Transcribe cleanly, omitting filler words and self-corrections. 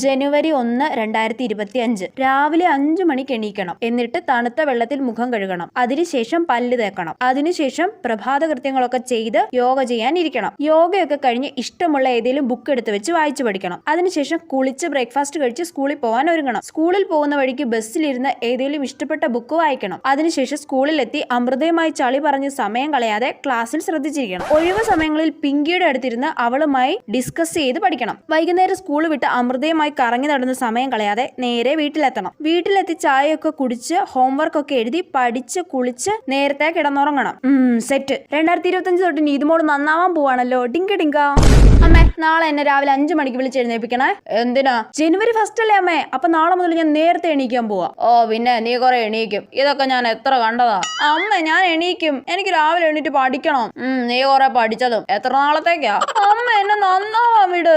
ജനുവരി 1, 2025 രാവിലെ 5 മണിക്ക് എണീക്കണം. എന്നിട്ട് തണുത്ത വെള്ളത്തിൽ മുഖം കഴുകണം. അതിനുശേഷം പല്ല് തേക്കണം. അതിനുശേഷം പ്രഭാത കൃത്യങ്ങളൊക്കെ ചെയ്ത് യോഗ ചെയ്യാൻ ഇരിക്കണം. യോഗയൊക്കെ കഴിഞ്ഞ് ഇഷ്ടമുള്ള ഏതെങ്കിലും ബുക്ക് എടുത്ത് വെച്ച് വായിച്ചു പഠിക്കണം. അതിനുശേഷം കുളിച്ച് ബ്രേക്ക്ഫാസ്റ്റ് കഴിച്ച് സ്കൂളിൽ പോകാൻ ഒരുങ്ങണം. സ്കൂളിൽ പോകുന്ന വഴിക്ക് ബസ്സിലിരുന്ന് ഏതെങ്കിലും ഇഷ്ടപ്പെട്ട ബുക്ക് വായിക്കണം. അതിനുശേഷം സ്കൂളിലെത്തി അമൃതയുമായി ചളി പറഞ്ഞ് സമയം കളയാതെ ക്ലാസ്സിൽ ശ്രദ്ധിച്ചിരിക്കണം. ഒഴിവ് സമയങ്ങളിൽ പിങ്കിയുടെ അടുത്തിരുന്ന് അവളുമായി ഡിസ്കസ് ചെയ്ത് പഠിക്കണം. വൈകുന്നേരം സ്കൂൾ വിട്ട് അമൃതയുമായി കറങ്ങി നടന്ന് സമയം കളയാതെ നേരെ വീട്ടിലെത്തണം. വീട്ടിലെത്തി ചായയൊക്കെ കുടിച്ച് ഹോംവർക്ക് ഒക്കെ എഴുതി പഠിച്ച് കുളിച്ച് നേരത്തെ കിടന്നുറങ്ങണം. സെറ്റ്. 2025 തൊട്ട് നീതുമോള് നന്നാവാൻ പോവാണല്ലോ. ഡിങ്ക ഡിങ്ക. അമ്മേ, നാളെ എന്നെ രാവിലെ 5 മണിക്ക് വിളിച്ചെഴുന്നേപ്പിക്കണേ. എന്തിനാ? ജനുവരി 1 അല്ലേ അമ്മേ? അപ്പൊ നാളെ മുതൽ ഞാൻ നേരത്തെ എണീക്കാൻ പോവാ. ഓ പിന്നെ നീ കുറെ എണീക്കും. ഇതൊക്കെ ഞാൻ എത്ര കണ്ടതാ. അമ്മ, ഞാൻ എണീക്കും. എനിക്ക് രാവിലെ എണീറ്റ് പഠിക്കണം. നീ കുറെ പഠിച്ചതും എത്ര നാളത്തേക്കാ? അമ്മ, എന്നെ നന്നാവാൻ വിട്.